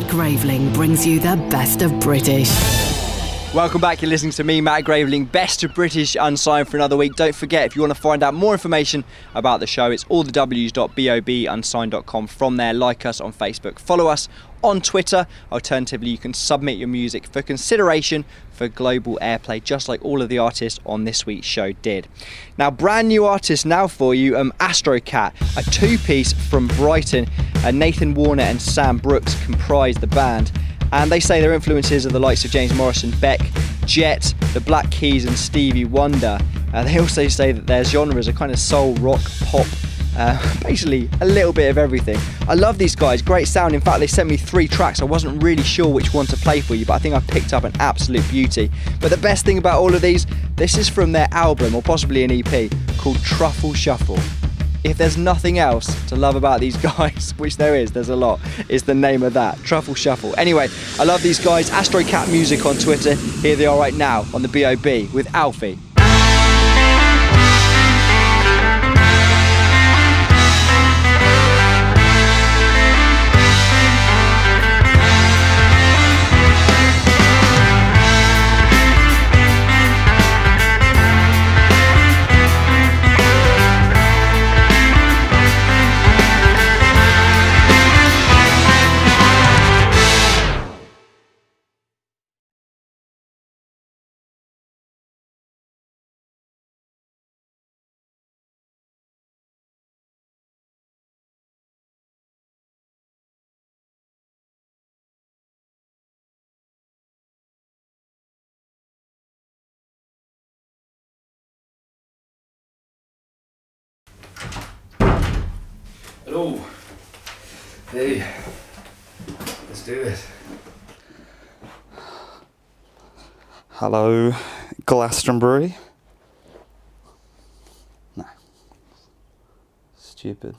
Matt Graveling brings you the best of British. Welcome back, you're listening to me, Matt Graveling, Best of British Unsigned for another week. Don't forget, if you want to find out more information about the show, it's allthews.bobunsigned.com. From there, like us on Facebook, follow us on Twitter. Alternatively, you can submit your music for consideration for global airplay, just like all of the artists on this week's show did. Now, brand new artists now for you, Astro Kat, a two-piece from Brighton. Nathan Warner and Sam Brooks comprise the band. And they say their influences are the likes of James Morrison, Beck, Jet, the Black Keys and Stevie Wonder. They also say that their genres are kind of soul, rock, pop, basically a little bit of everything. I love these guys, great sound. In fact, they sent me 3 tracks. I wasn't really sure which one to play for you, but I think I picked up an absolute beauty. But the best thing about all of these, this is from their album, or possibly an EP, called Truffle Shuffle. If there's nothing else to love about these guys, which there is, there's a lot, is the name of that, Truffle Shuffle. Anyway, I love these guys. Astro Kat Music on Twitter. Here they are right now on the BOB with Alfie. Hello. Hey. Let's do it. Hello, Glastonbury. No. Stupid.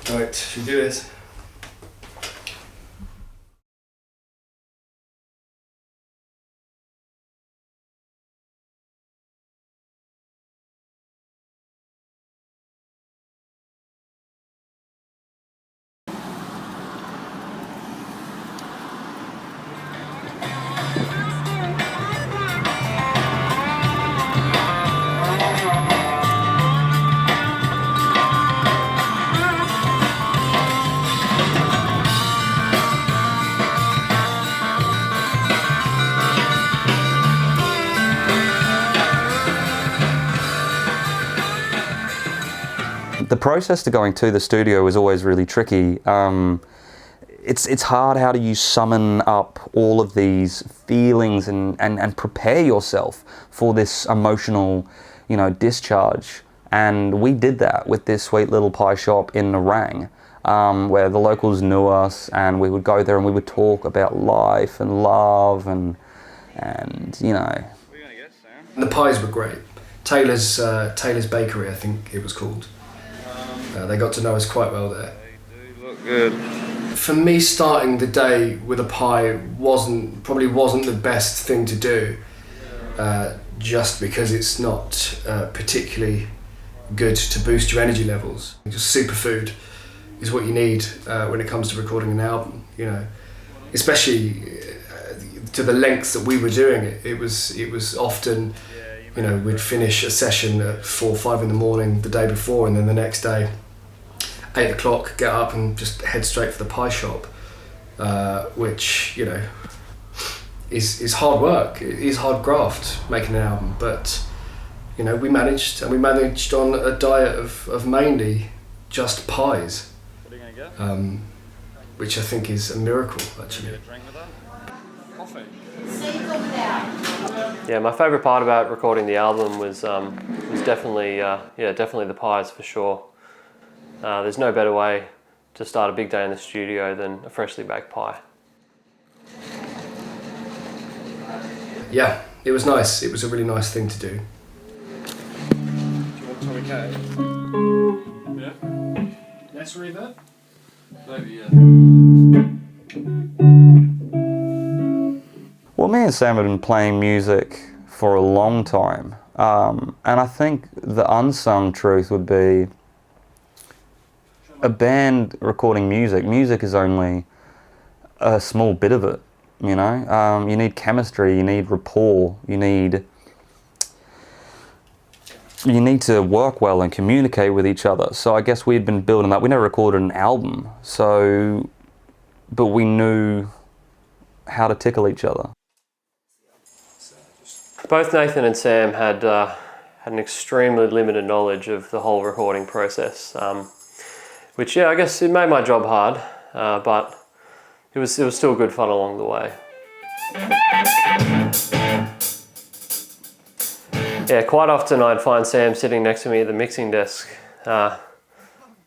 Right, should we do this? The process to going to the studio is always really tricky. It's hard. How do you summon up all of these feelings and prepare yourself for this emotional, discharge? And we did that with this sweet little pie shop in Nerang, where the locals knew us, and we would go there and we would talk about life and love and. The pies were great. Taylor's Bakery, I think it was called. They got to know us quite well there. They do look good. For me, starting the day with a pie probably wasn't the best thing to do, just because it's not particularly good to boost your energy levels. Just superfood is what you need when it comes to recording an album. Especially to the lengths that we were doing it. It was often. We'd finish a session at 4 or 5 in the morning the day before, and then the next day, 8 o'clock, get up and just head straight for the pie shop, which, is hard work. It is hard graft making an album, but, we managed on a diet of mainly just pies, which I think is a miracle, actually. Yeah, my favourite part about recording the album was definitely the pies for sure. There's no better way to start a big day in the studio than a freshly baked pie. Yeah, it was nice. It was a really nice thing to do. Do you want Tommy K? Yeah. Less reverb? Maybe, yeah. Well, me and Sam have been playing music for a long time. And I think the unsung truth would be a band recording music. Music is only a small bit of it, you know. You need chemistry, you need rapport, you need to work well and communicate with each other. So I guess we'd been building that. We never recorded an album, but we knew how to tickle each other. Both Nathan and Sam had an extremely limited knowledge of the whole recording process, which, yeah, I guess it made my job hard, but it was still good fun along the way. Yeah, quite often I'd find Sam sitting next to me at the mixing desk. I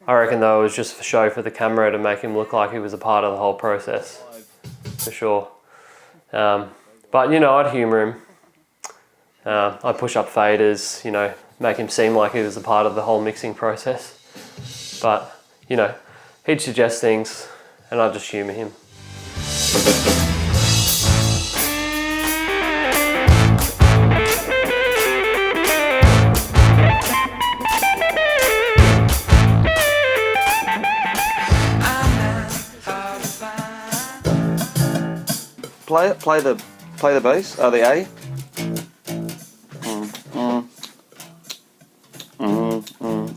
reckon though it was just for show for the camera to make him look like he was a part of the whole process, for sure. But you know, I'd humour him. I'd push up faders, you know, make him seem like he was a part of the whole mixing process. But, you know, he'd suggest things and I'd just humour him. Play the bass, the A.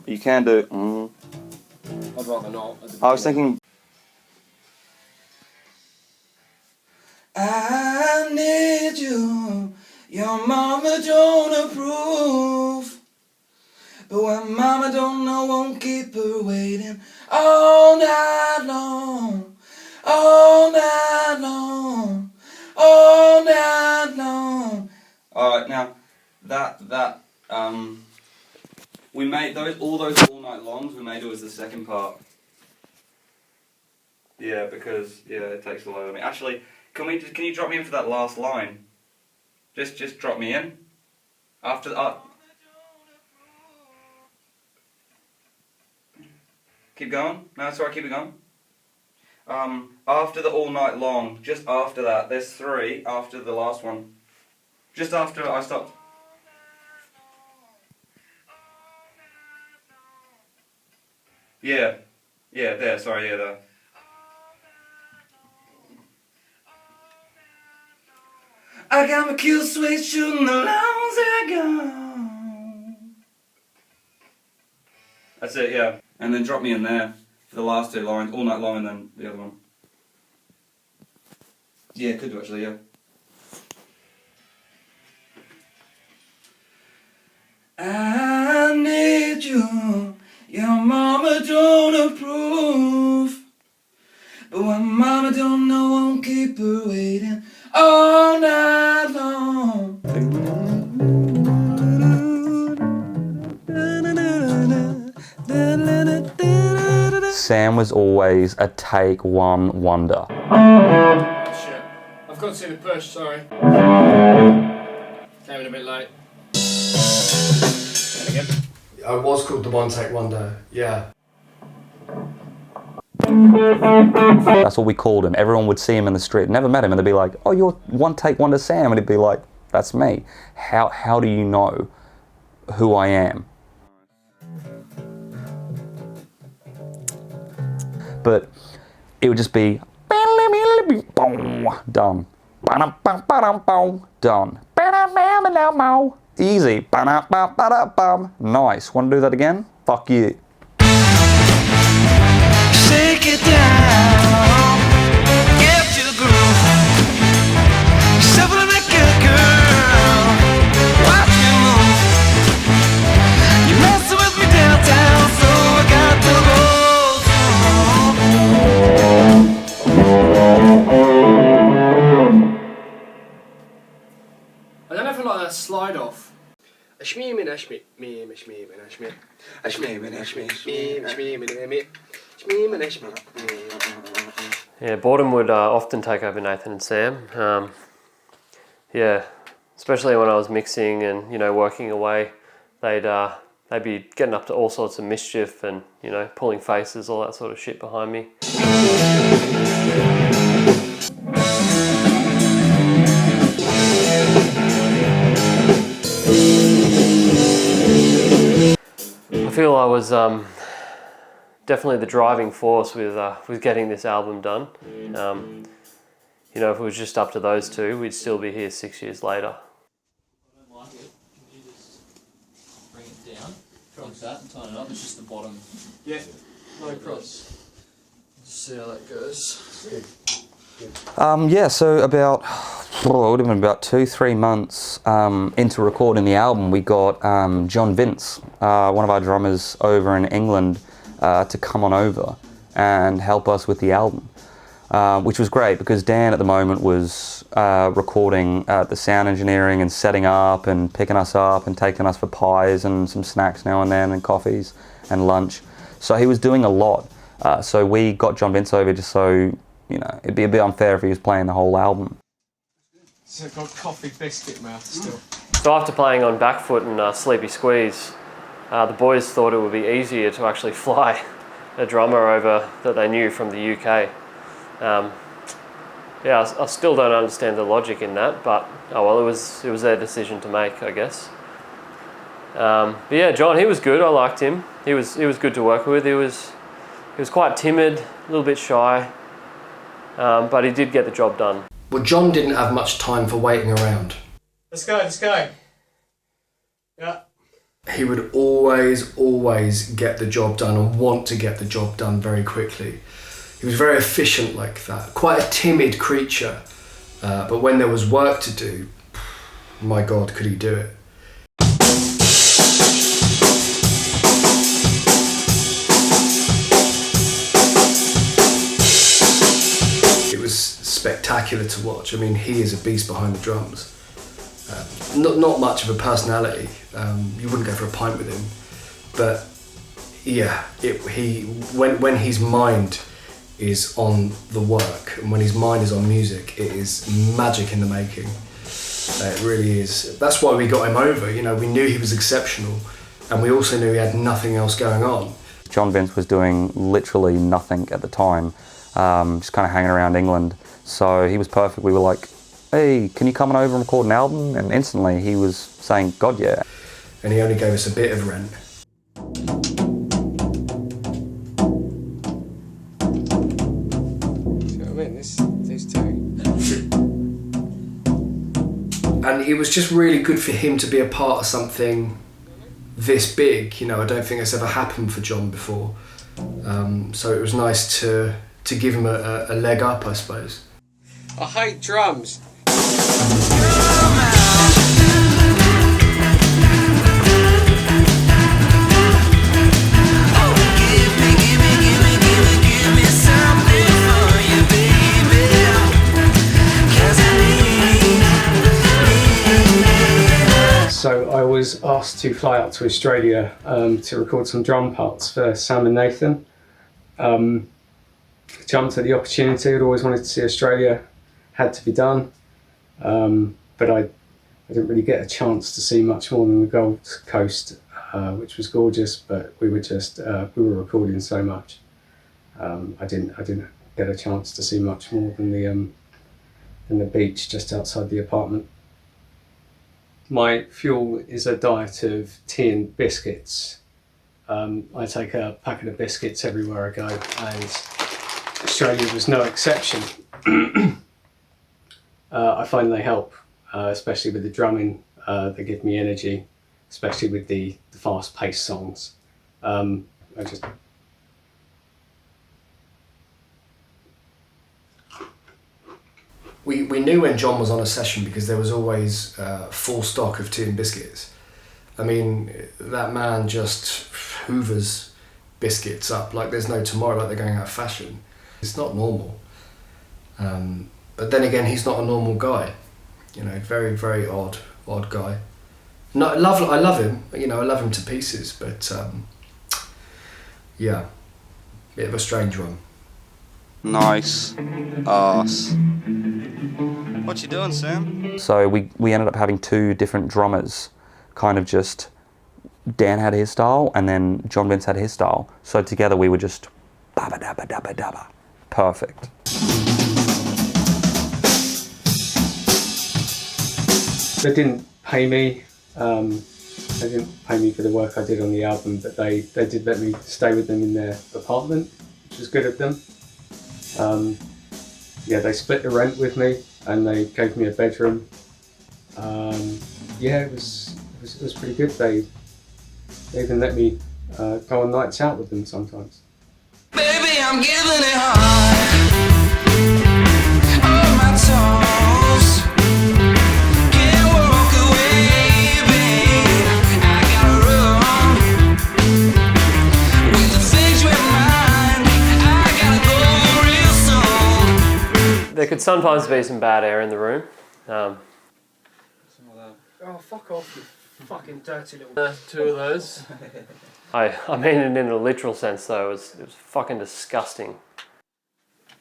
You can do. I'd rather not. I was thinking. I need you. Your mama don't approve, but when mama don't know, won't keep her waiting all night long, all night long, all night long. All right, now that we made all those all night longs. We made it as the second part. Yeah, because it takes a while. Actually, can you drop me in for that last line? Just drop me in. After keep going. No, sorry, keep it going. After the all night long, just after that, there's 3 after the last one. Just after I stopped. Yeah, there, sorry, there. I got my kill switch shooting the lungs I go. That's it, yeah. And then drop me in there for the last 2 lines, all night long, and then the other one. Yeah, could do actually, yeah. I need you. Your mama don't approve, but when mama don't know, won't keep her waiting all night long. Sam was always a take one wonder. Oh shit. I've got to see the push, sorry. Came in a bit late. And again. I was called the One Take Wonder, yeah. That's what we called him. Everyone would see him in the street, never met him, and they'd be like, "Oh, you're One Take Wonder Sam," and he'd be like, "That's me. How do you know who I am?" But it would just be done, done, easy. Nice. Want to do that again? Fuck you. Shake it down, get to the groove, shuffle it like a girl, watch me move. You messing with me downtown, so I got to go. I don't know if I like that slide off. Yeah, boredom would often take over Nathan and Sam. Yeah, especially when I was mixing and, you know, working away, they'd be getting up to all sorts of mischief and, you know, pulling faces, all that sort of shit behind me. feel I was definitely the driving force with getting this album done. You know, if it was just up to those two, we'd still be here 6 years later. I don't like it. Can you just bring it down like that and tighten it up? It's just the bottom. Yeah, no cross. See how that goes. Yeah, so about, it would have been about 2-3 months into recording the album, we got John Vince, one of our drummers over in England, to come on over and help us with the album, which was great because Dan at the moment was recording the sound engineering and setting up and picking us up and taking us for pies and some snacks now and then and coffees and lunch. So he was doing a lot. So we got John Vince over just so, you know, it'd be a bit unfair if he was playing the whole album. So I've got coffee biscuit mouth still. So after playing on Back Foot and Sleepy Squeeze, the boys thought it would be easier to actually fly a drummer over that they knew from the UK. Yeah, I still don't understand the logic in that, but oh well, it was their decision to make, I guess. But yeah, John, he was good. I liked him. He was good to work with. He was quite timid, a little bit shy, but he did get the job done. Well, John didn't have much time for waiting around. Let's go, let's go. Yeah. He would always get the job done and want to get the job done very quickly. He was very efficient like that, quite a timid creature, but when there was work to do, my God, could he do it. It was spectacular to watch. I mean, he is a beast behind the drums. Not much of a personality. You wouldn't go for a pint with him, but yeah, when his mind is on the work and when his mind is on music, it is magic in the making. It really is. That's why we got him over. You know, we knew he was exceptional, and we also knew he had nothing else going on. John Vince was doing literally nothing at the time, just kind of hanging around England. So he was perfect. We were like, hey, can you come on over and record an album? And instantly he was saying, God, yeah. And he only gave us a bit of rent. See what I mean? These two. And it was just really good for him to be a part of something this big. You know, I don't think it's ever happened for John before. So it was nice to give him a leg up, I suppose. I hate drums. So I was asked to fly out to Australia to record some drum parts for Sam and Nathan. Jumped at the opportunity. I'd always wanted to see Australia. Had to be done, but I didn't really get a chance to see much more than the Gold Coast, which was gorgeous. But we were just we were recording so much. I didn't get a chance to see much more than the beach just outside the apartment. My fuel is a diet of tea and biscuits. I take a packet of biscuits everywhere I go, and Australia was no exception. I find they help, especially with the drumming. They give me energy, especially with the fast-paced songs. We knew when John was on a session because there was always full stock of tea and biscuits. I mean, that man just hoovers biscuits up like there's no tomorrow, like they're going out of fashion. It's not normal. But then again, he's not a normal guy. You know, very, very odd guy. No, I love him. You know, I love him to pieces. But yeah, bit of a strange one. Nice ass. What you doing, Sam? So we ended up having two different drummers, kind of just, Dan had his style and then John Vince had his style. So together we were just dabba dabba dabba dabba. Perfect. They didn't pay me They didn't pay me for the work I did on the album, but they did let me stay with them in their apartment, which was good of them. Yeah, they split the rent with me and they gave me a bedroom. Yeah, it was pretty good. They even let me go on nights out with them sometimes. Baby, I'm giving it hard. On my toes. Can't walk away, babe. I gotta run. With the things in mind, I gotta go real soon. There could sometimes be some bad air in the room. Oh, fuck off, you fucking dirty little... two of those. I mean it in a literal sense though, it was fucking disgusting.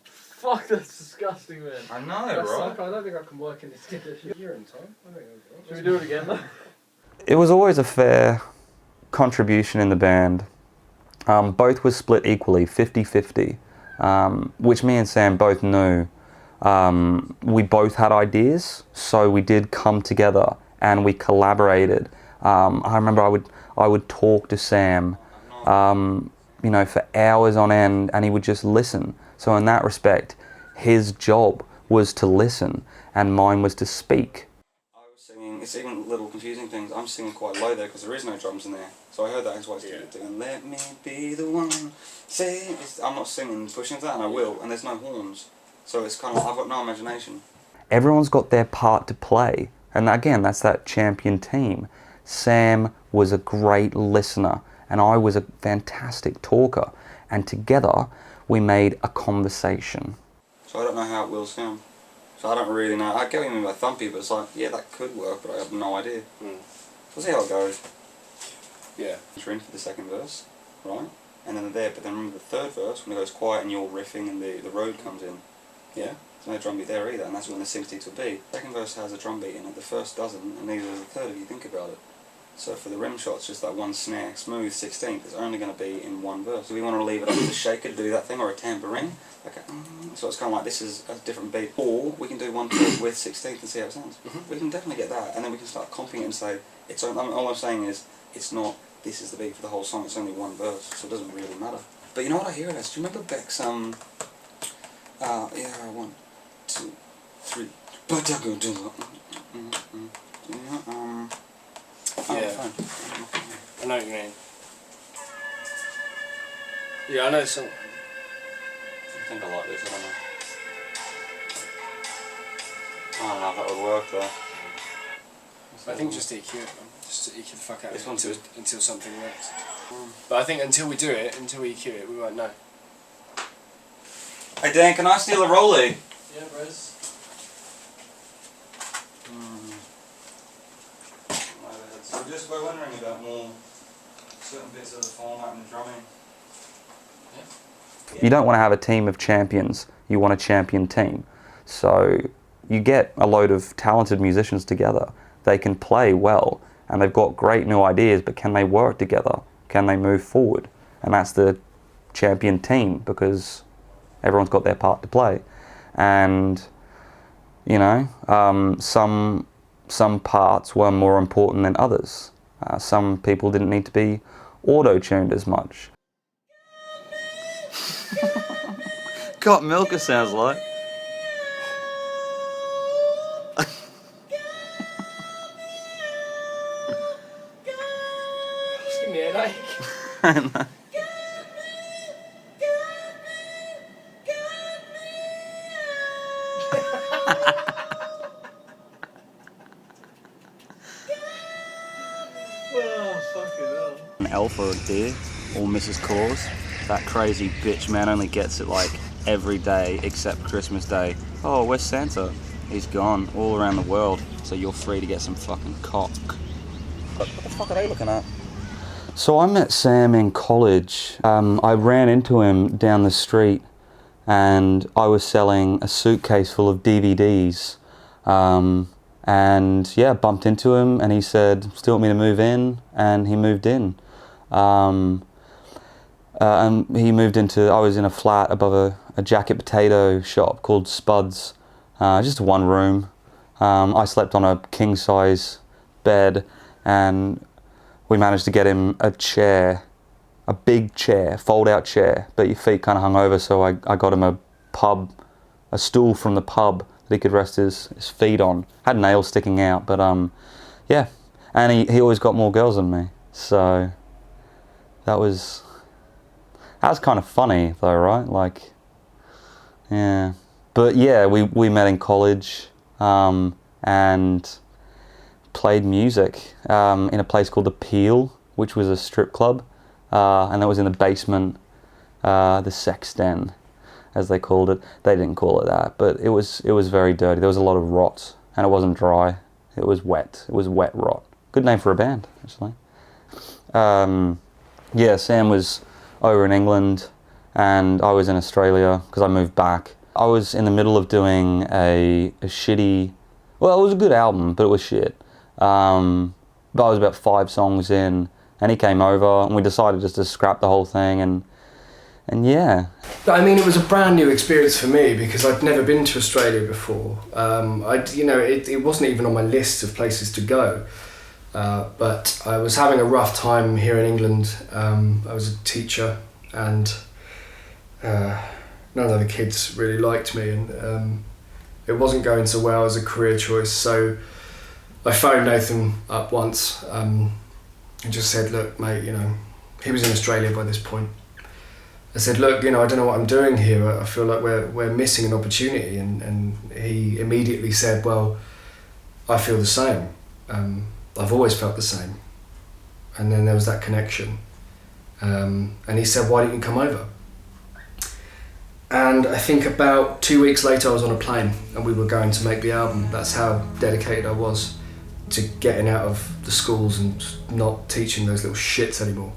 Fuck, that's disgusting, man. I know, That's right? like, I don't think I can work in this condition. You're in time. I think I'll Should we do it again, though? It was always a fair contribution in the band. Both were split equally, 50-50, which me and Sam both knew. We both had ideas, so we did come together and we collaborated. I remember I would talk to Sam, you know, for hours on end, and he would just listen. So in that respect, his job was to listen, and mine was to speak. I was singing, it's even little confusing things, I'm singing quite low there because there is no drums in there. So I heard that X, Y, Z doing, let me be the one, say, I'm not singing, pushing that, and I will, and there's no horns. So it's kind of, I've got no imagination. Everyone's got their part to play, and again, that's that champion team. Sam was a great listener, and I was a fantastic talker, and together we made a conversation. So I don't know how it will sound. So I don't really know. I get what you mean by thumpy, but it's like, yeah, that could work, but I have no idea. We'll see how it goes. Yeah. You're in for the second verse, right? And then they're there, but then remember the third verse, when it goes quiet and you're riffing and the road comes in. Yeah? There's no drum beat there either, and that's when the 60s will be. Second verse has a drum beat in it, the first doesn't, and neither does the third if you think about it. So for the rim shots, just that one snare, smooth 16th, is only going to be in one verse. So we want to leave it up to the shaker to do that thing, or a tambourine. Okay. So it's kind of like this is a different beat. Or we can do one chord with 16th and see how it sounds. We can definitely get that, and then we can start comping it and say, it's all I'm saying is, it's not, this is the beat for the whole song, it's only one verse, so it doesn't really matter. But you know what I hear it as? Do you remember Beck's, yeah, 1, 2, 3, Yeah. I know what you mean. Yeah, I know some. I think I like this, I don't know. I don't know if that would work though. I think just EQ it, man. Just EQ the fuck out This of one it until something works. But I think until we do it, until we EQ it, we won't know. Hey Dan, can I steal a rollie? Yeah, Rez. So just we're wondering about more certain bits of the format and the drumming. You don't want to have a team of champions, you want a champion team. So you get a load of talented musicians together. They can play well and they've got great new ideas, but can they work together? Can they move forward? And that's the champion team, because everyone's got their part to play. And, you know, some parts were more important than others. Some people didn't need to be auto-tuned as much. Got Milker sounds like. Just give me a headache. I know. Oh, fucking hell. An elf or a deer, or Mrs. Claus. That crazy bitch man only gets it like every day except Christmas Day. Oh, where's Santa? He's gone all around the world, so you're free to get some fucking cock. What the fuck are they looking at? So I met Sam in college. I ran into him down the street and I was selling a suitcase full of DVDs. And yeah, bumped into him and he said, still want me to move in? And he moved in. And he moved into, I was in a flat above a jacket potato shop called Spuds. Just one room. I slept on a king size bed and we managed to get him a chair, a big chair, fold-out chair, but your feet kind of hung over, so I got him a stool from the pub that he could rest his feet on. Had nails sticking out, but yeah. And he always got more girls than me, so that was kind of funny though, right? Like, yeah. But yeah, we met in college and played music in a place called the Peel, which was a strip club, and that was in the basement, the sex den, as they called it. They didn't call it that, but it was very dirty. There was a lot of rot, and it wasn't dry. It was wet. It was wet rot. Good name for a band, actually. Yeah, Sam was over in England, and I was in Australia because I moved back. I was in the middle of doing a shitty, well, it was a good album, but it was shit. But I was about 5 songs in, and he came over, and we decided just to scrap the whole thing, and yeah. I mean, it was a brand new experience for me because I'd never been to Australia before. It wasn't even on my list of places to go. But I was having a rough time here in England. I was a teacher, and none of the kids really liked me, and it wasn't going so well as a career choice. So I phoned Nathan up once and just said, look, mate, he was in Australia by this point. I said, look, I don't know what I'm doing here. I feel like we're missing an opportunity. And he immediately said, well, I feel the same. I've always felt the same. And then there was that connection. And he said, why don't you come over? And I think about 2 weeks later I was on a plane and we were going to make the album. That's how dedicated I was to getting out of the schools and not teaching those little shits anymore.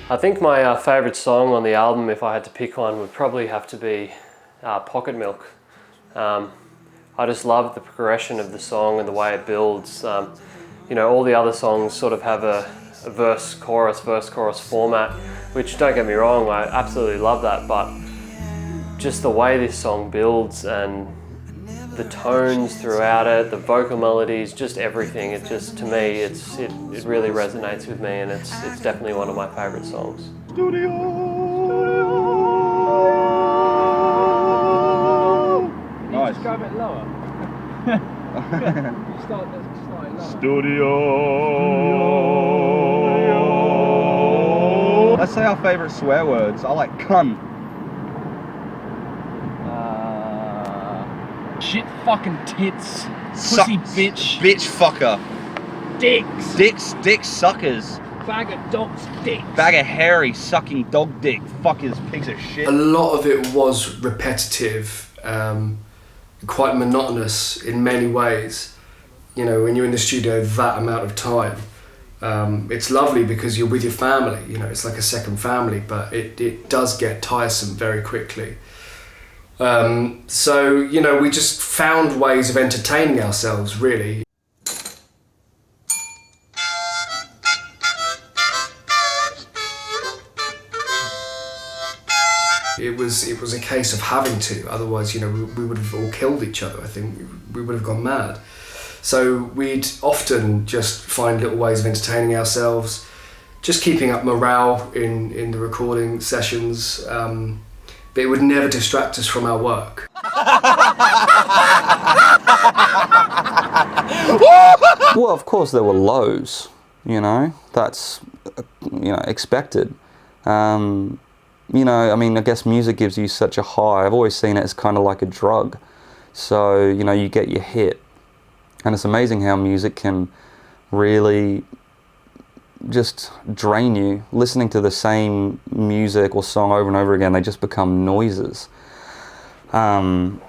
I think my favourite song on the album, if I had to pick one, would probably have to be Pocket Milk. I just love the progression of the song and the way it builds. All the other songs sort of have a verse-chorus format, which, don't get me wrong, I absolutely love that, but just the way this song builds and the tones throughout it, the vocal melodies, just everything. It just, to me, it really resonates with me, and it's definitely one of my favourite songs. Studio. Nice. Just go a bit lower. Start lower. Studio. Let's say our favourite swear words. I like cunt. Shit, fucking tits, pussy bitch, bitch fucker, dicks, suckers, bag of dogs, dicks, bag of hairy sucking dog dick, fuckers, pigs of shit. A lot of it was repetitive, quite monotonous in many ways. When you're in the studio that amount of time, it's lovely because you're with your family. It's like a second family, but it does get tiresome very quickly. So we just found ways of entertaining ourselves, really. It was a case of having to, otherwise, we would have all killed each other. I think we would have gone mad. So we'd often just find little ways of entertaining ourselves, just keeping up morale in the recording sessions. But it would never distract us from our work. Well, of course there were lows, that's, expected. I guess music gives you such a high. I've always seen it as kind of like a drug. So, you get your hit. And it's amazing how music can really just drain you. Listening to the same music or song over and over again, they just become noises. But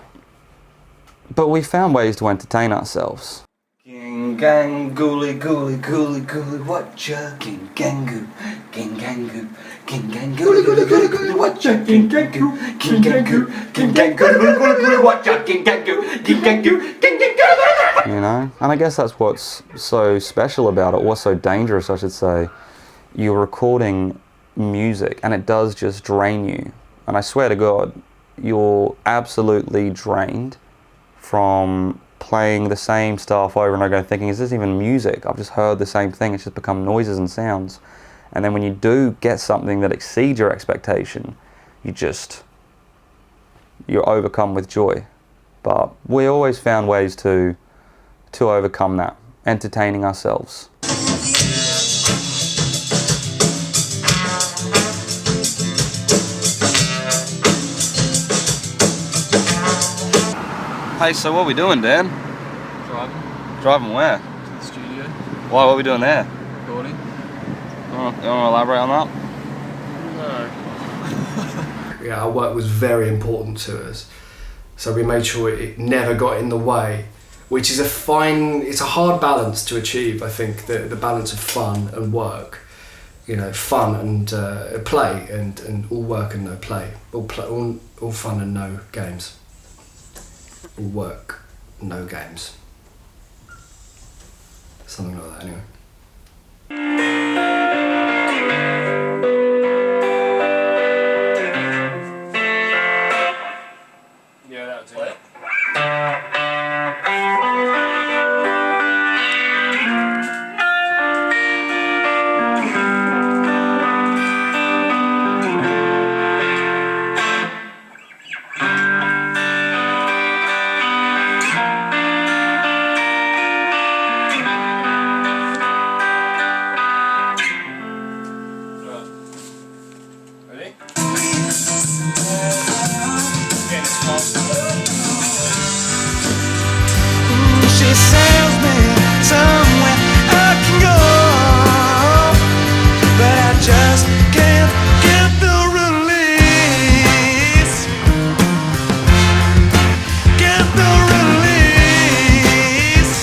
we found ways to entertain ourselves. Ging gang gooly gooly gooly gooly watcha ging gangu ging gangu ging gang gooly gooly gooly gooly watcha ging gangu ging gangu ging gang gooly gooly gooly watcha ging gangu ging gangu ging gangu. You know, and I guess that's what's so special about it, what's so dangerous, I should say. You're recording music and it does just drain you, and I swear to God, you're absolutely drained from playing the same stuff over and over again, thinking, is this even music? I've just heard the same thing, it's just become noises and sounds. And then when you do get something that exceeds your expectation, you're overcome with joy. But we always found ways to overcome that, entertaining ourselves. Hey, so what are we doing, Dan? Driving Driving where? to the studio, Why, what are we doing there? recording. You want to elaborate on that? No. Yeah, our work was very important to us, so we made sure it never got in the way, which is it's a hard balance to achieve. I think the balance of fun and work, you know, fun and play, and all work and no play, all fun and no games, all work, no games, something like that anyway. Yeah, that's it. Ready? Yeah, it's She sends me somewhere I can go, but I just can't get the release. Get the release.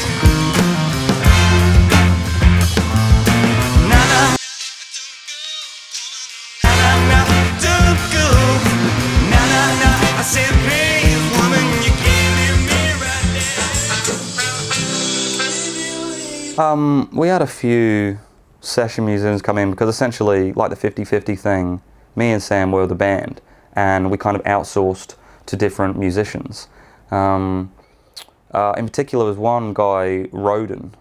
Na na na, don't go. Na na na, I said, please, woman, you can't leave me right there. We had a few session musicians come in because essentially, like the 50-50 thing, me and Sam were the band, and we kind of outsourced to different musicians. In particular, was one guy, Roden.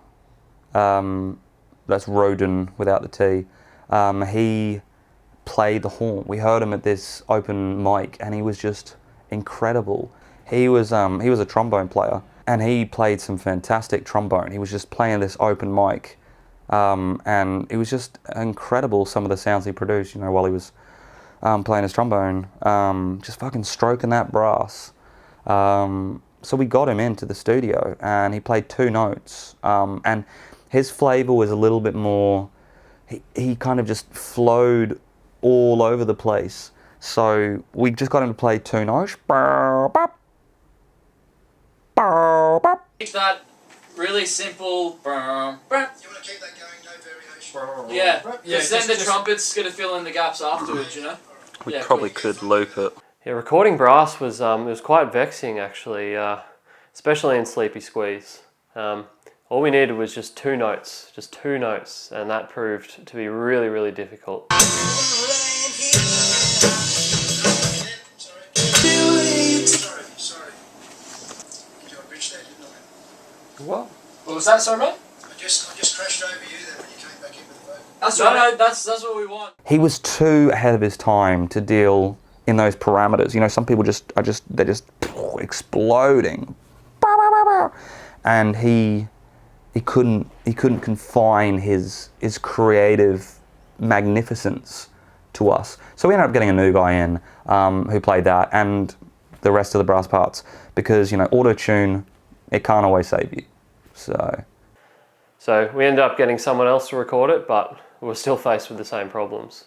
That's Roden without the T. He played the horn. We heard him at this open mic, and he was just incredible. He was a trombone player, and he played some fantastic trombone. He was just playing this open mic, and it was just incredible, some of the sounds he produced, you know, while he was playing his trombone, just fucking stroking that brass. So we got him into the studio, and he played 2 notes, and his flavor was a little bit more, he kind of just flowed all over the place. So we just got him to play 2 notes. Keep that really simple. You want to keep that going, no variation. Yeah, because then the trumpet's going to fill in the gaps afterwards, you know? We Yeah, probably cool. could loop it. Yeah, recording brass was it was quite vexing actually, especially in Sleepy Squeeze. All we needed was just 2 notes, and that proved to be really, really difficult. Sorry. You do a bridge there, didn't I? What? What was that, sorry, mate? I just crashed over you then when you came back in with the vocal. That's right. No, that's what we want. He was too ahead of his time to deal in those parameters. You know, some people they're just exploding, and he couldn't confine his creative magnificence to us. So we ended up getting a new guy in who played that and the rest of the brass parts, because, you know, auto-tune, it can't always save you. So we ended up getting someone else to record it, but were still faced with the same problems.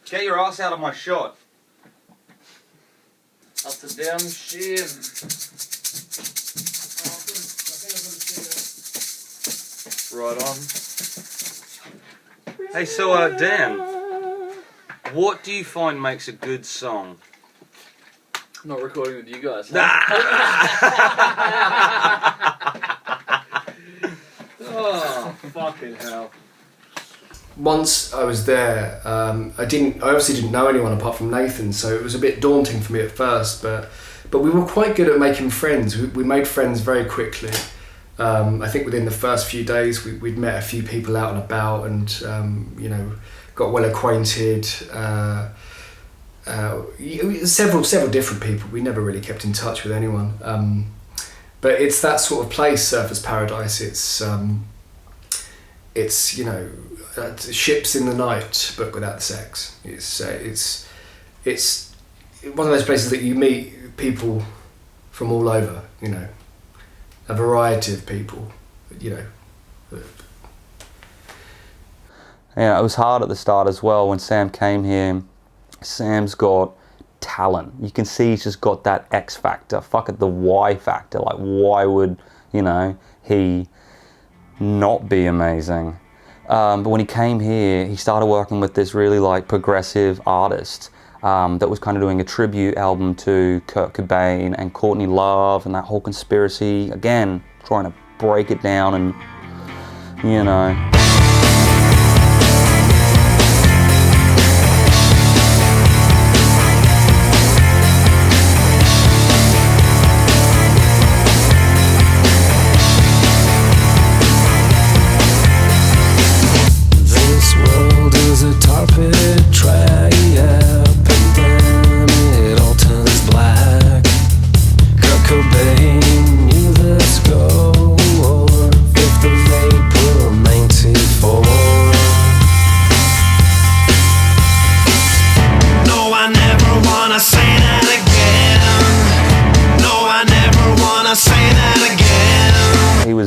Get your ass out of my shot. Up to down shin. Right on. Hey, so Dan, what do you find makes a good song? I'm not recording with you guys. Oh, fucking hell. Once I was there, I obviously didn't know anyone apart from Nathan, so it was a bit daunting for me at first, but we were quite good at making friends. We made friends very quickly. I think within the first few days we'd met a few people out and about, and got well acquainted. Several different people. We never really kept in touch with anyone. But it's that sort of place, Surfers Paradise. It's ships in the night, but without the sex. It's one of those places that you meet people from all over. A variety of people. Yeah, it was hard at the start as well. When Sam came here, Sam's got talent. You can see he's just got that X factor. Fuck it, the Y factor. Like, why would he not be amazing? But when he came here, he started working with this really progressive artist that was kind of doing a tribute album to Kurt Cobain and Courtney Love and that whole conspiracy. Again, trying to break it down and,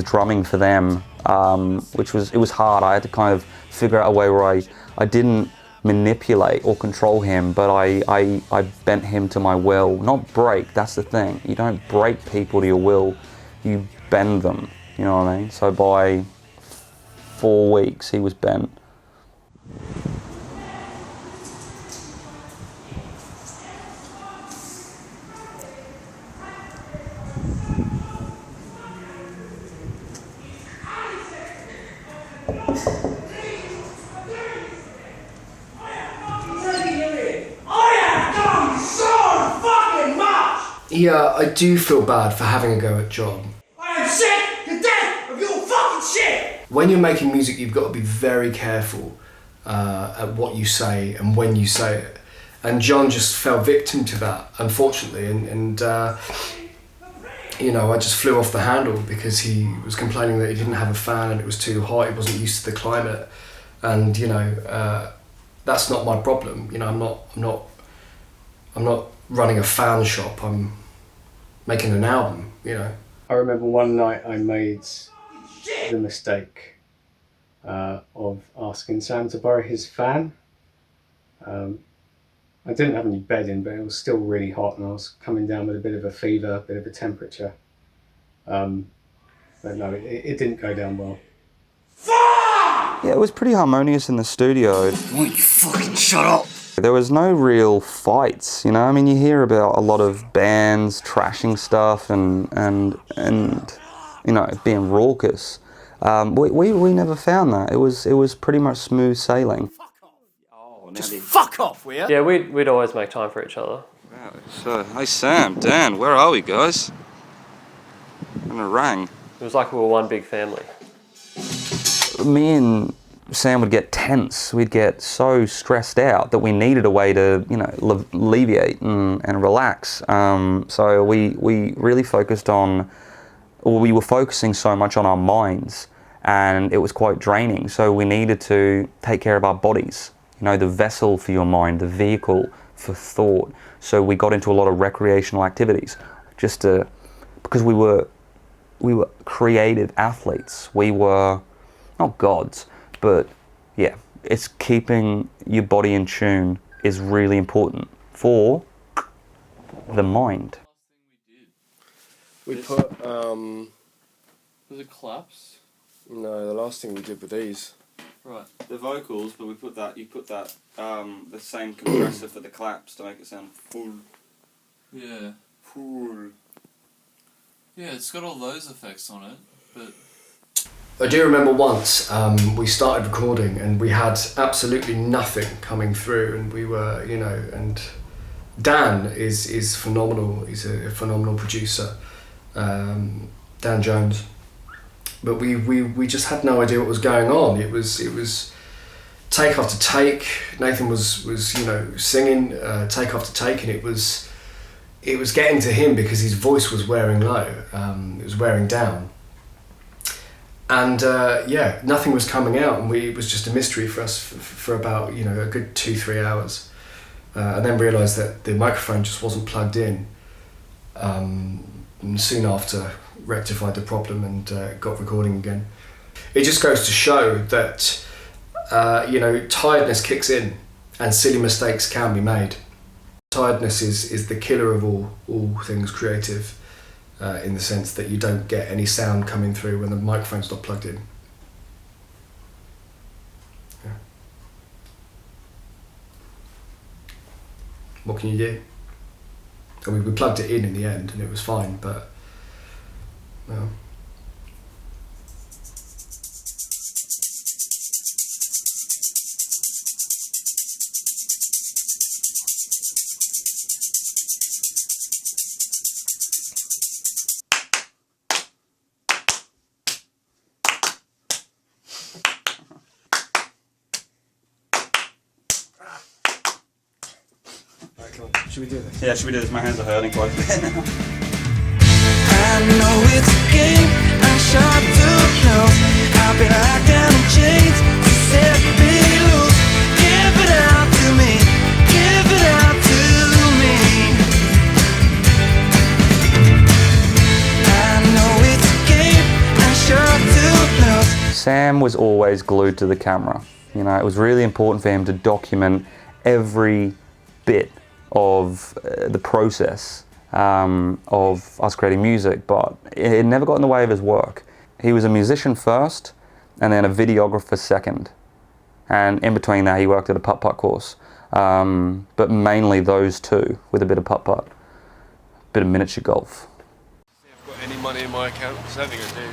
drumming for them, which was hard. I had to kind of figure out a way where I didn't manipulate or control him, but I bent him to my will. Not break, that's the thing. You don't break people to your will, you bend them, you know what I mean? So by 4 weeks he was bent. Yeah, I do feel bad for having a go at John. I am sick to death of your fucking shit! When you're making music, you've got to be very careful at what you say and when you say it. And John just fell victim to that, unfortunately, and I just flew off the handle because he was complaining that he didn't have a fan and it was too hot, he wasn't used to the climate, and that's not my problem. I'm not running a fan shop. I'm making an album. I remember one night I made the mistake of asking Sam to borrow his fan. I didn't have any bedding, but it was still really hot and I was coming down with a bit of a fever, a bit of a temperature. But no, it didn't go down well. Fuck! Yeah, it was pretty harmonious in the studio. Won't you fucking shut up? There was no real fights, you know. I mean, you hear about a lot of bands trashing stuff and you know, being raucous. We never found that. It was pretty much smooth sailing. Just Fuck off, will ya? Yeah, we'd always make time for each other. So, hey Sam, Dan, where are we, guys? On a rang. It was like we were one big family. Me and Sam would get tense. We'd get so stressed out that we needed a way to, you know, alleviate and relax. So we really focused on, or we were focusing so much on our minds, and it was quite draining. So we needed to take care of our bodies. You know, the vessel for your mind, the vehicle for thought. So we got into a lot of recreational activities, just to, because we were creative athletes. We were not gods, but yeah, it's keeping your body in tune is really important for the mind. We put, Was it claps? no, the last thing we did with these. Right. The vocals, but you put that, the same compressor for the claps to make it sound full. Yeah. Full. Yeah, it's got all those effects on it, but I do remember once we started recording and we had absolutely nothing coming through, and we were, you know, and Dan is phenomenal. He's a phenomenal producer, Dan Jones. But we just had no idea what was going on. It was take after take. Nathan was you know, singing take after take, and it was getting to him because his voice was wearing low. It was wearing down. And yeah, nothing was coming out, and it was just a mystery for us for about, you know, a good 2-3 hours, and then realised that the microphone just wasn't plugged in. And soon after, rectified the problem and got recording again. It just goes to show that you know, tiredness kicks in, and silly mistakes can be made. Tiredness is the killer of all things creative. In the sense that you don't get any sound coming through when the microphone's not plugged in. Yeah. What can you do? I mean, we plugged it in the end and it was fine, but well. Should we do this? Yeah, should we do this? My hands are hurting quite a bit now. I know it's a game, I'm sharp to close. I've been locked down in chains to set me loose. Give it out to me, give it out to me. I know it's a game, I'm sharp to close. Sam was always glued to the camera. You know, it was really important for him to document every bit of the process of us creating music, but it never got in the way of his work. He was a musician first, and then a videographer second. And in between that, he worked at a putt-putt course. But mainly those two, with a bit of putt-putt, bit of miniature golf. I've got any money in my account, I don't think I do.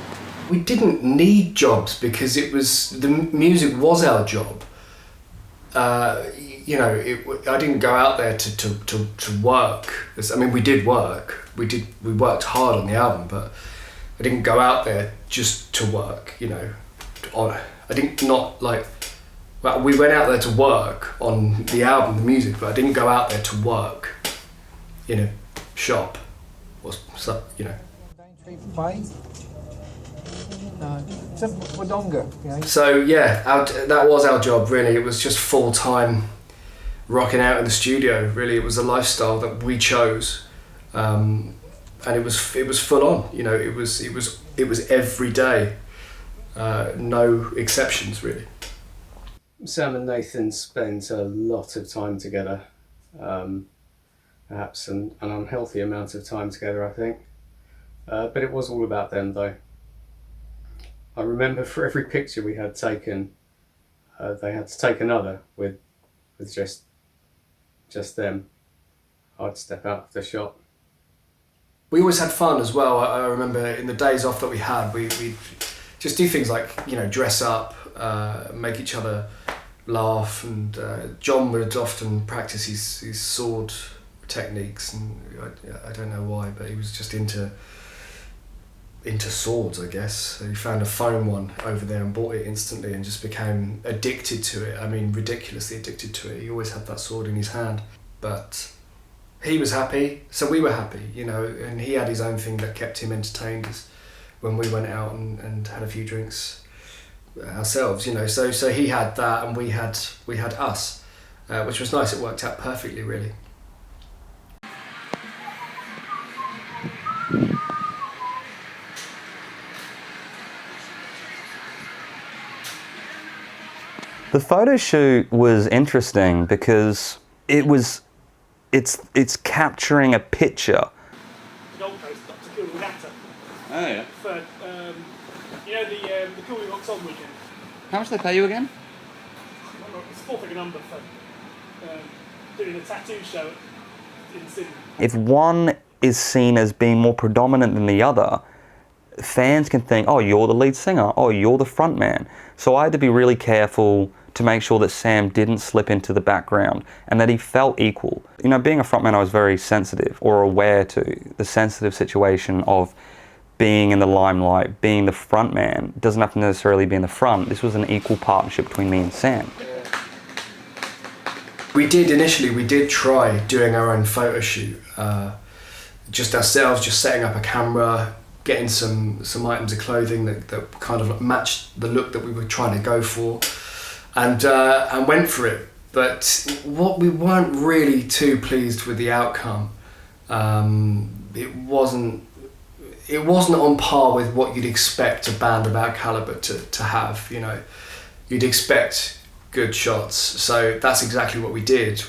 We didn't need jobs because the music was our job. You know, I didn't go out there to work. I mean, we did work. We worked hard on the album, but I didn't go out there just to work. You know, I didn't well, we went out there to work on the album, the music, but I didn't go out there to work in a shop or so, you know. No, it's a Wodonga, you know. So yeah, that was our job really. It was just full time rocking out in the studio. Really, it was a lifestyle that we chose, and it was full on. You know, it was every day, no exceptions really. Sam and Nathan spent a lot of time together, perhaps an unhealthy amount of time together, I think. But it was all about them though. I remember for every picture we had taken, they had to take another with just them. I'd step out of the shot. We always had fun as well. I remember in the days off that we had, we'd just do things like, you know, dress up, make each other laugh, and John would often practice his sword techniques, and I don't know why, but he was just into swords, I guess. So he found a foam one over there and bought it instantly and just became addicted to it. I mean, ridiculously addicted to it. He always had that sword in his hand. But he was happy, so we were happy, you know, and he had his own thing that kept him entertained when we went out and had a few drinks ourselves, you know. So he had that, and we had us, which was nice. It worked out perfectly, really. The photo shoot was interesting because it's capturing a picture. Gold Coast, to kill the actor. Oh yeah. For, you know the Cool Rocks on weekend. How much do they pay you again? It's a four-figure number for doing a tattoo show in Sydney. If one is seen as being more predominant than the other, fans can think, oh, you're the lead singer, oh, you're the front man. So I had to be really careful to make sure that Sam didn't slip into the background and that he felt equal. You know, being a frontman, I was very sensitive, or aware to the sensitive situation of being in the limelight. Being the frontman doesn't have to necessarily be in the front. This was an equal partnership between me and Sam. We did try doing our own photo shoot, just ourselves, just setting up a camera, getting some items of clothing that kind of matched the look that we were trying to go for, and went for it. But what we weren't really too pleased with the outcome. It wasn't on par with what you'd expect a band of our caliber to have. You know, you'd expect good shots. So that's exactly what we did.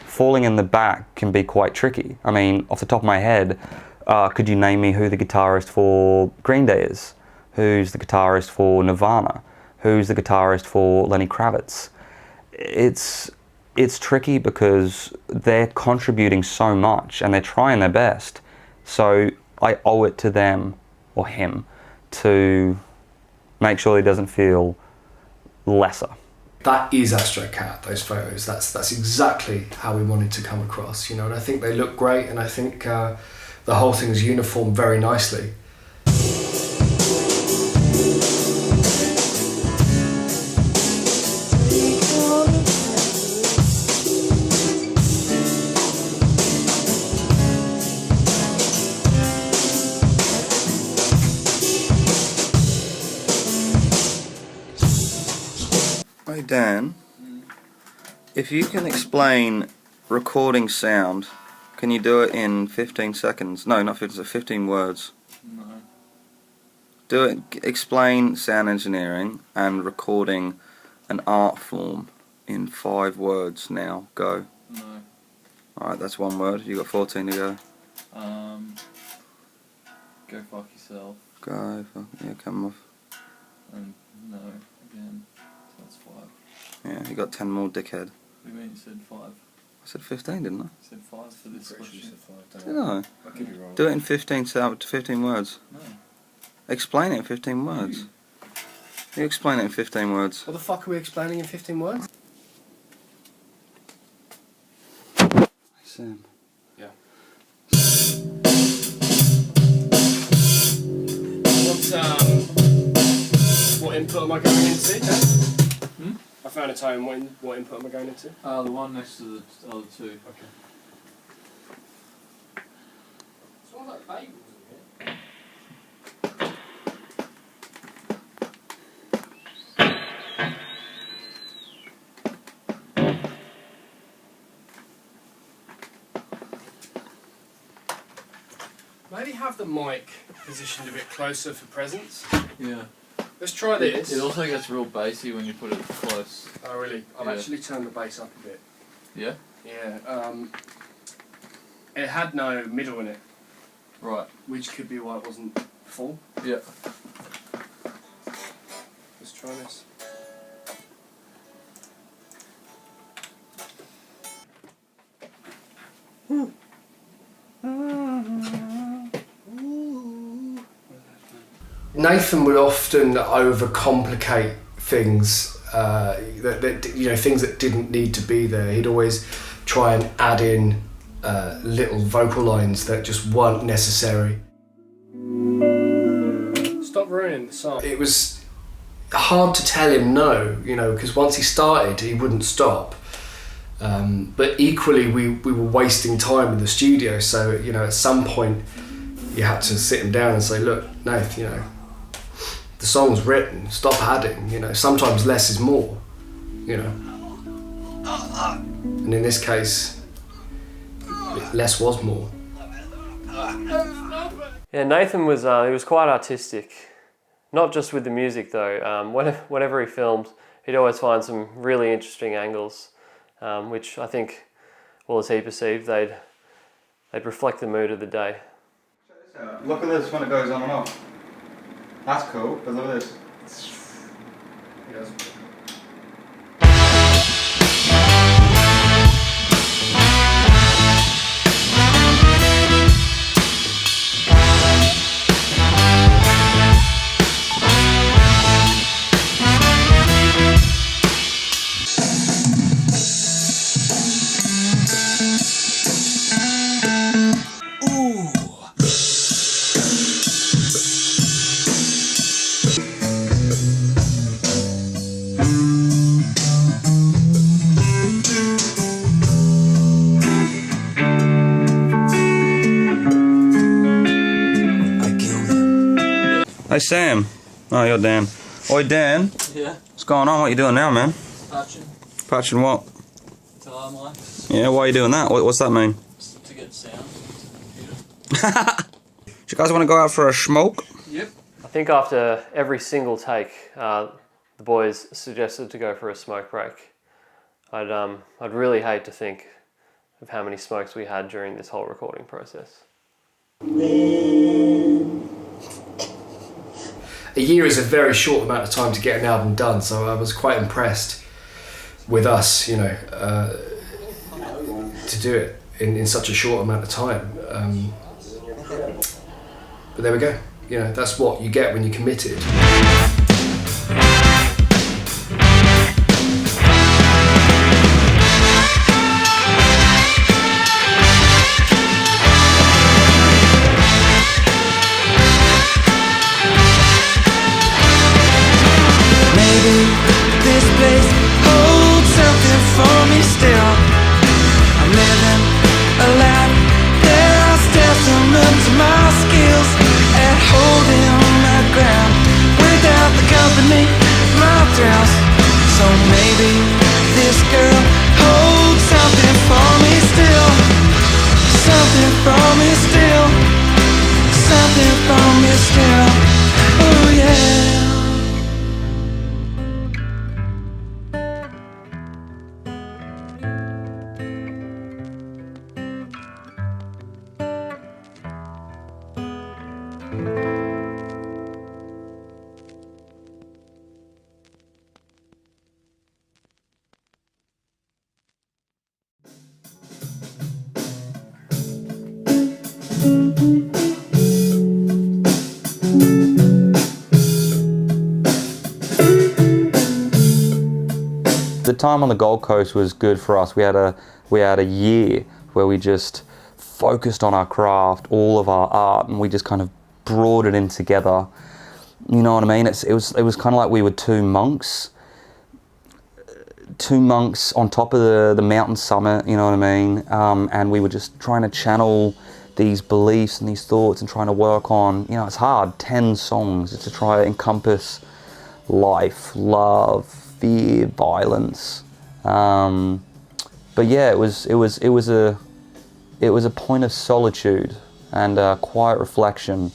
Falling in the back can be quite tricky. I mean, off the top of my head, could you name me who the guitarist for Green Day is? Who's the guitarist for Nirvana? Who's the guitarist for Lenny Kravitz? It's tricky because they're contributing so much and they're trying their best. So I owe it to them, or him, to make sure he doesn't feel lesser. That is Astro Kat, those photos. That's exactly how we wanted to come across, you know, and I think they look great, and I think the whole thing is uniformed very nicely. Hey Dan, if you can explain recording sound, can you do it in 15 seconds? No, not 15, 15 words. No. Do it. Explain sound engineering and recording an art form in 5 words now. Go. No. Alright, that's 1 word. You got 14 to go. Go fuck yourself. Go. Yeah, come off. And no again. So that's 5. Yeah, you got 10 more, dickhead. What do you mean you said 5? I said 15, didn't I? You said 5 for this question. Did I? I could be wrong. Do it in 15 words. No. Explain it in 15 words. You explain it in 15 words. What the fuck are we explaining in 15 words? Sam. Yeah. What input am I going into? I found a tone. What input am I going into? The one next to the other 2. Okay. Smells like bagels in here. Maybe have the mic positioned a bit closer for presence. Yeah. Let's try this. It also gets real bassy when you put it close. Oh really? I've Yeah. actually turned the bass up a bit. Yeah? Yeah. It had no middle in it, Right. which could be why it wasn't full. Yeah. try this. Nathan would often overcomplicate things, things that didn't need to be there. He'd always try and add in little vocal lines that just weren't necessary. Stop ruining the song. It was hard to tell him no, because once he started, he wouldn't stop. But equally, we were wasting time in the studio. So, at some point, you had to sit him down and say, look, Nath, the song's written, stop adding, sometimes less is more, And in this case, less was more. Yeah, Nathan was he was quite artistic, not just with the music though. Whenever he filmed, he'd always find some really interesting angles, which I think, well, as he perceived, they'd reflect the mood of the day. Look at this when it goes on and off. That's cool, but look at this. Yes. Hey Sam. Oh, you're Dan. Oi Dan. Yeah. What's going on? What you doing now, man? Patching. Patching what? Guitar mics. Yeah, why are you doing that? What's that mean? To get sound. Do you guys want to go out for a smoke? Yep. I think after every single take, the boys suggested to go for a smoke break. I'd really hate to think of how many smokes we had during this whole recording process. A year is a very short amount of time to get an album done, so I was quite impressed with us, to do it in such a short amount of time. But there we go. That's what you get when you're committed. This place holds something for me still. I'm living a life that I testament to my skills at holding my ground without the company, my thrills. So maybe this girl holds something for me still. Something for me still. Something for me still. Oh yeah. The time on the Gold Coast was good for us. We had a year where we just focused on our craft, all of our art, and we just kind of brought it in together. You know what I mean? It was kind of like we were two monks on top of the mountain summit. You know what I mean? And we were just trying to channel these beliefs and these thoughts and trying to work on. It's hard. 10 songs to try to encompass life, love, fear, violence. But yeah, it was a point of solitude and quiet reflection.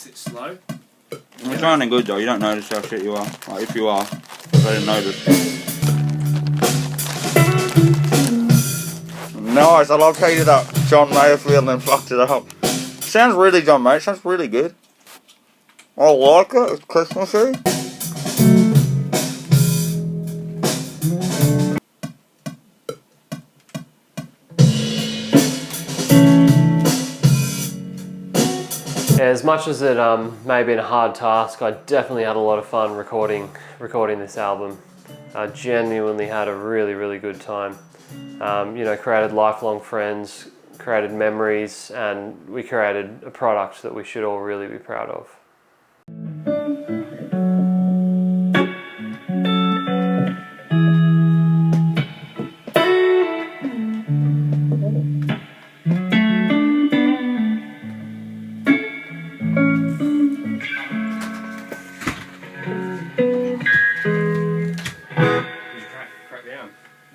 It's slow. You're sounding good though, you don't notice how shit you are. Like, if you are, I didn't notice. Nice, I love how you did that John Mayerfield and then fucked it up. Sounds really John Mayer, sounds really good. I like it, it's Christmassy. As much as it may have been a hard task, I definitely had a lot of fun recording this album. I genuinely had a really good time. You know, created lifelong friends, created memories, and we created a product that we should all really be proud of.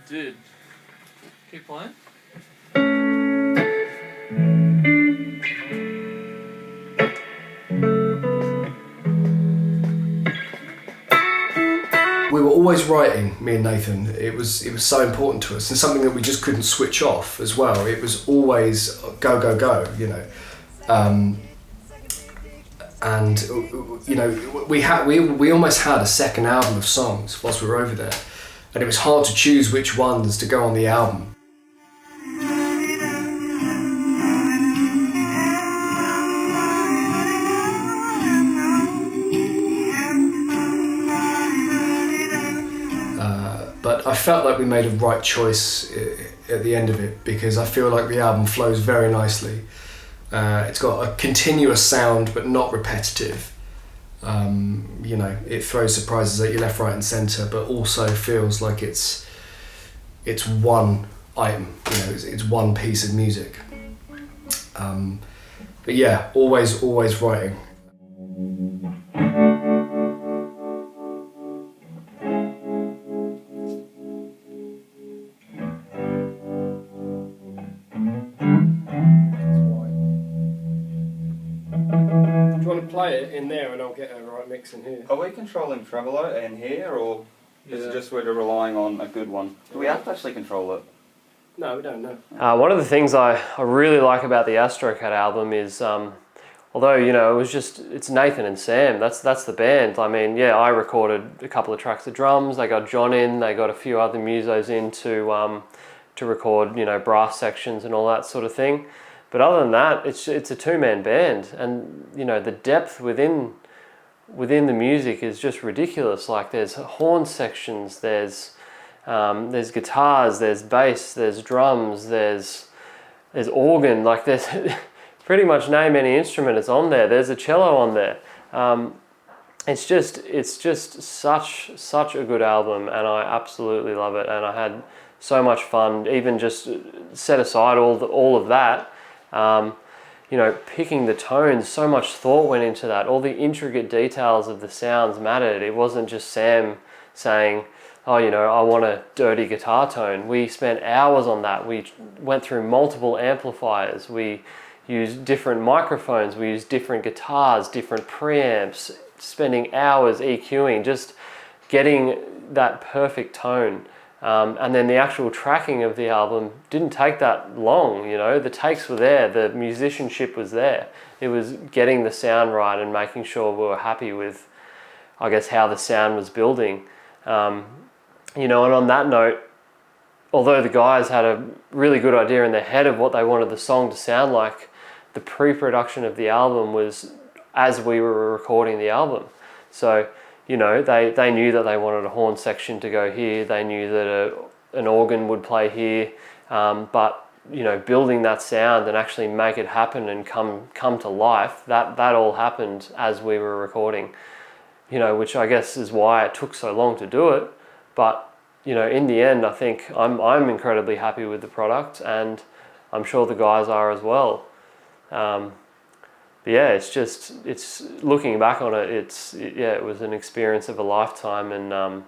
Dude, keep playing. We were always writing, me and Nathan. It was so important to us, and something that we just couldn't switch off as well. It was always go, you know. And you know, we almost had a second album of songs whilst we were over there, and it was hard to choose which ones to go on the album. But I felt like we made a right choice at the end of it, because I feel like the album flows very nicely. It's got a continuous sound but not repetitive. You know, it throws surprises at you left, right and centre, but also feels like it's one item, you know, it's one piece of music. But yeah, always writing. Do you want to play it in there and I'll get a right mix in here? Are we controlling treble in here, or is it just we're relying on a good one? Do we have to actually control it? No, we don't know. One of the things I really like about the Astro Kat album is, although, you know, it's Nathan and Sam, that's the band. I mean, yeah, I recorded a couple of tracks of drums, they got John in, they got a few other musos in to record, you know, brass sections and all that sort of thing. But other than that, it's a two-man band, and you know, the depth within the music is just ridiculous. Like, there's horn sections, there's guitars, there's bass, there's drums, there's organ. Like, there's pretty much name any instrument, it's on there. There's a cello on there. It's just such a good album, and I absolutely love it. And I had so much fun, even just set aside all of that. You know, picking the tones, so much thought went into that. All the intricate details of the sounds mattered. It wasn't just Sam saying, oh, you know, I want a dirty guitar tone. We spent hours on that. We went through multiple amplifiers. We used different microphones. We used different guitars, different preamps, spending hours EQing, just getting that perfect tone. And then the actual tracking of the album didn't take that long, you know. The takes were there, the musicianship was there. It was getting the sound right and making sure we were happy with, I guess, how the sound was building. You know, and on that note, although the guys had a really good idea in their head of what they wanted the song to sound like, the pre-production of the album was as we were recording the album. So, you know, they knew that they wanted a horn section to go here. They knew that an organ would play here. But, you know, building that sound and actually make it happen and come to life, that all happened as we were recording. You know, which I guess is why it took so long to do it. But, you know, in the end, I think I'm incredibly happy with the product, and I'm sure the guys are as well. But yeah, it's looking back on it, it was an experience of a lifetime, and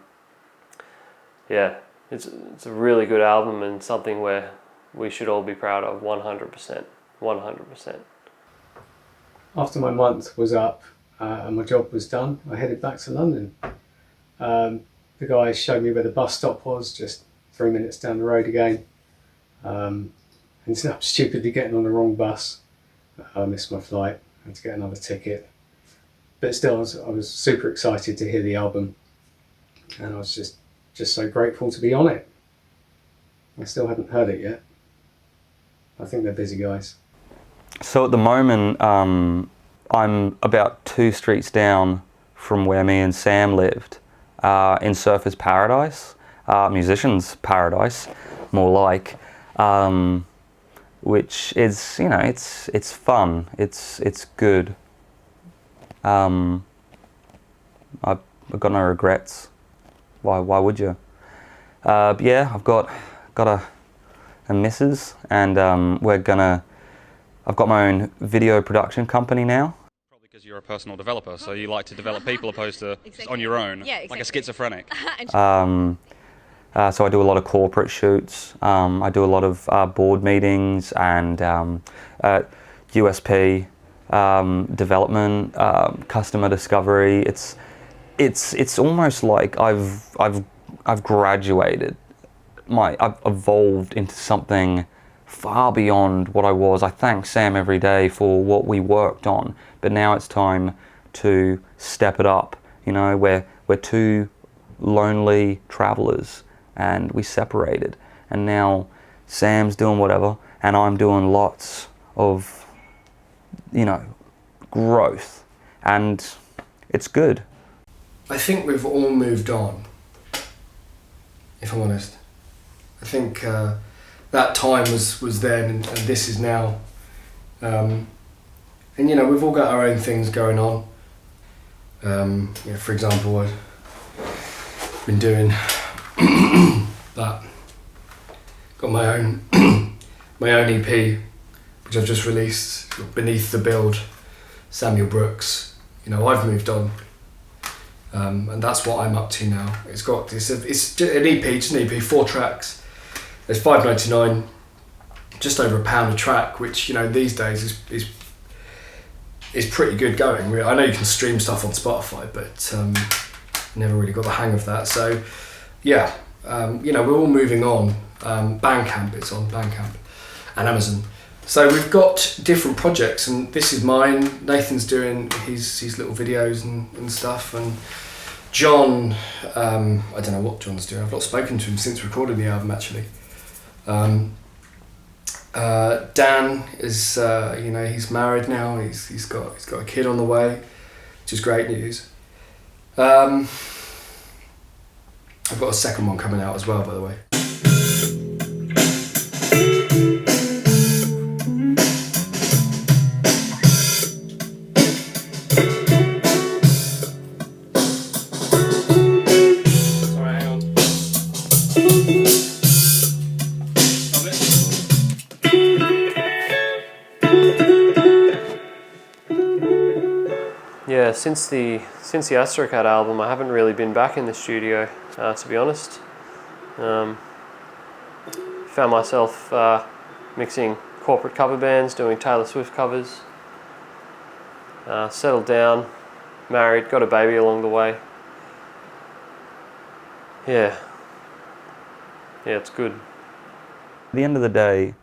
yeah, it's a really good album and something where we should all be proud of 100%. after my month was up and my job was done, I headed back to London. The guy showed me where the bus stop was, just 3 minutes down the road again. Ended up stupidly getting on the wrong bus. I missed my flight, had to get another ticket. But still, I was super excited to hear the album, and I was just so grateful to be on it. I still haven't heard it yet. I think they're busy guys. So at the moment, I'm about 2 streets down from where me and Sam lived, in Surfers Paradise, Musicians Paradise, more like, which is, you know, it's fun, it's good. I've got no regrets. Why would you? Yeah, I've got a missus, and I've got my own video production company now. Probably because you're a personal developer, so you like to develop people opposed to just on your own, like a schizophrenic. So I do a lot of corporate shoots. I do a lot of board meetings and USP development, customer discovery. It's almost like I've graduated. I've evolved into something far beyond what I was. I thank Sam every day for what we worked on, but now it's time to step it up. You know, we're 2 lonely travelers, and we separated, and now Sam's doing whatever, and I'm doing lots of, you know, growth, and it's good. I think we've all moved on, if I'm honest. I think that time was then, and this is now. And you know, we've all got our own things going on. You know, for example, I've been doing that. Got my own EP, which I've just released, Beneath the Build, Samuel Brooks. You know, I've moved on. And that's what I'm up to now. It's an EP, just an EP, 4 tracks. It's $5.99, just over £1 a track, which, you know, these days is pretty good going. I know you can stream stuff on Spotify, but never really got the hang of that. So yeah, you know, we're all moving on. Bandcamp, it's on Bandcamp and Amazon. So we've got different projects, and this is mine. Nathan's doing his little videos and stuff, and John, I don't know what John's doing. I've not spoken to him since recording the album, actually. Dan is, you know, he's married now. He's got a kid on the way, which is great news. I've got a second one coming out as well, by the way. Yeah, since the Astro Kat album, I haven't really been back in the studio, to be honest. Found myself mixing corporate cover bands, doing Taylor Swift covers. Settled down, married, got a baby along the way. Yeah, it's good. At the end of the day,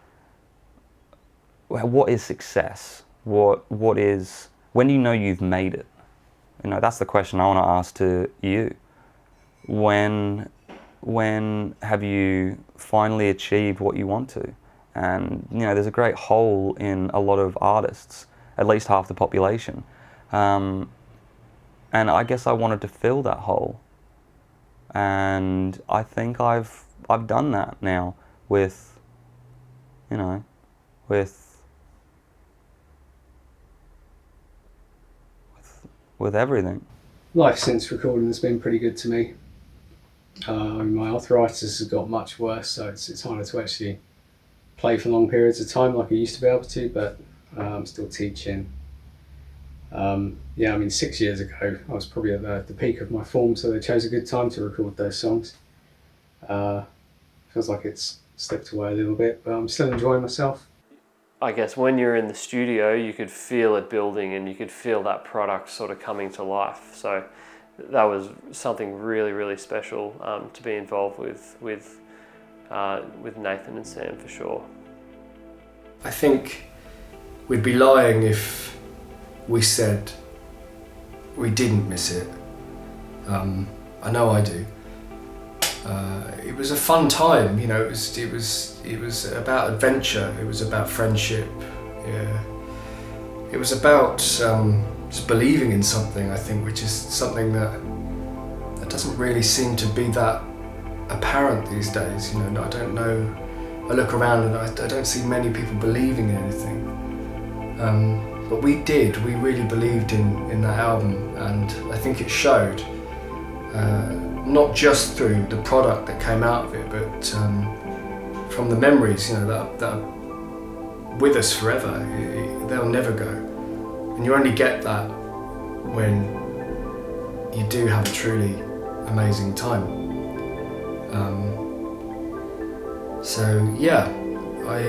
what is success? What is, when you know you've made it? You know, that's the question I want to ask to you. When have you finally achieved what you want to? And, you know, there's a great hole in a lot of artists, at least half the population. And I guess I wanted to fill that hole. And I think I've done that now with, you know, with everything. Life since recording has been pretty good to me. My arthritis has got much worse, so it's harder to actually play for long periods of time like I used to be able to, but I'm still teaching. Yeah, I mean, 6 years ago I was probably at the peak of my form, so they chose a good time to record those songs. Feels like it's slipped away a little bit, but I'm still enjoying myself. I guess when you're in the studio, you could feel it building and you could feel that product sort of coming to life. So that was something really, really special to be involved with Nathan and Sam for sure. I think we'd be lying if we said we didn't miss it. I know I do. It was a fun time, you know. It was about adventure. It was about friendship. Yeah. It was about just believing in something. I think, which is something that doesn't really seem to be that apparent these days. You know, I don't know. I look around and I don't see many people believing in anything. But we did. We really believed in that album, and I think it showed. Not just through the product that came out of it, but from the memories, you know, that are with us forever. They'll never go. And you only get that when you do have a truly amazing time. So yeah, I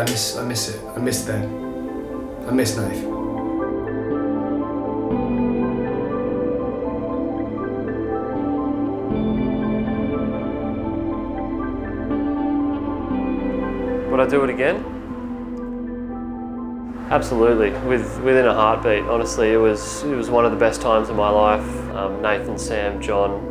miss it. I miss them. I miss Nave. Would I do it again? Absolutely, within a heartbeat. Honestly, it was one of the best times of my life. Nathan, Sam, John,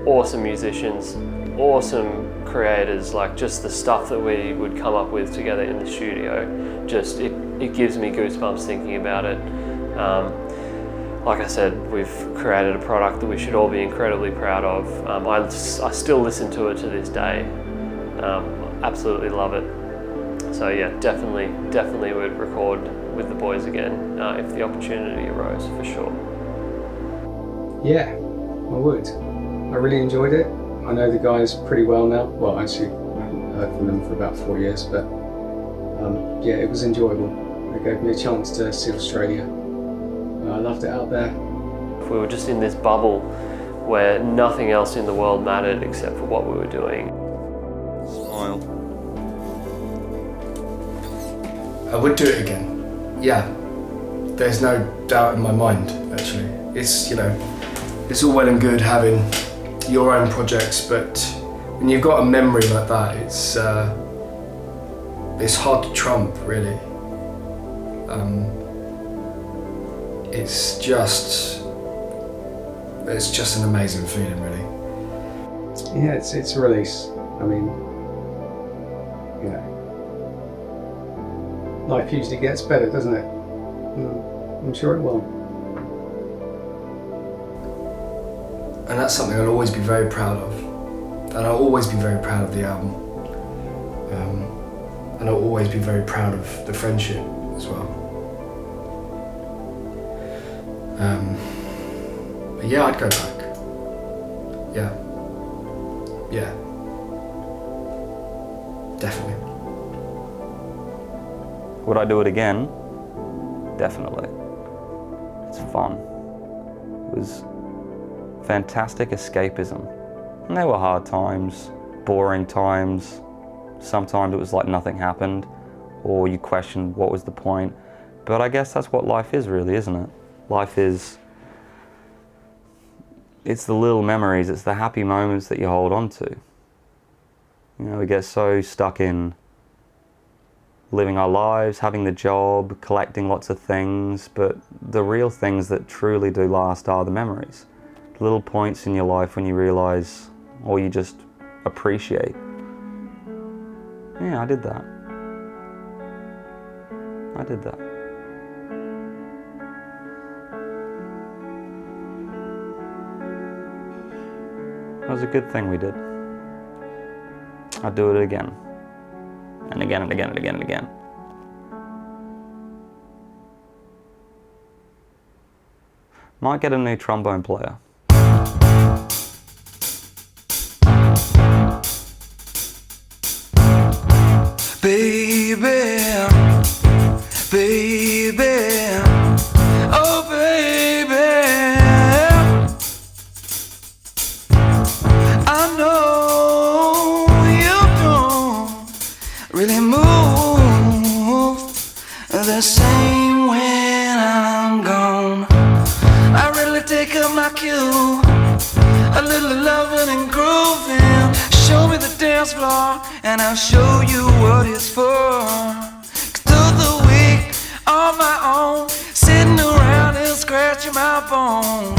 awesome musicians, awesome creators. Like just the stuff that we would come up with together in the studio, just it gives me goosebumps thinking about it. Like I said, we've created a product that we should all be incredibly proud of. I still listen to it to this day. Absolutely love it. So yeah, definitely would record with the boys again if the opportunity arose, for sure. Yeah, I would. I really enjoyed it. I know the guys pretty well now. Well, actually, I haven't heard from them for about 4 years, but yeah, it was enjoyable. They gave me a chance to see Australia. I loved it out there. We were just in this bubble where nothing else in the world mattered except for what we were doing. Smile. I would do it again. Yeah, there's no doubt in my mind. Actually, it's, you know, it's all well and good having your own projects, but when you've got a memory like that, it's hard to trump, really. It's just an amazing feeling, really. Yeah, it's a release. I mean, you know, life usually gets better, doesn't it? I'm sure it will. And that's something I'll always be very proud of. And I'll always be very proud of the album. And I'll always be very proud of the friendship as well. But yeah, I'd go back. Yeah. Yeah. Definitely. Would I do it again? Definitely. It's fun. It was fantastic escapism. And there were hard times, boring times. Sometimes it was like nothing happened, or you questioned what was the point. But I guess that's what life is, really, isn't it? Life is, it's the little memories, it's the happy moments that you hold on to. You know, we get so stuck in living our lives, having the job, collecting lots of things, but the real things that truly do last are the memories. The little points in your life when you realise, or you just appreciate. Yeah, I did that. I did that. That was a good thing we did. I'd do it again. And again and again and again and again. Might get a new trombone player. Baby, baby, oh baby, I know you don't really move a little loving and grooving. Show me the dance floor and I'll show you what it's for. 'Cause through the week on my own, sitting around and scratching my bone.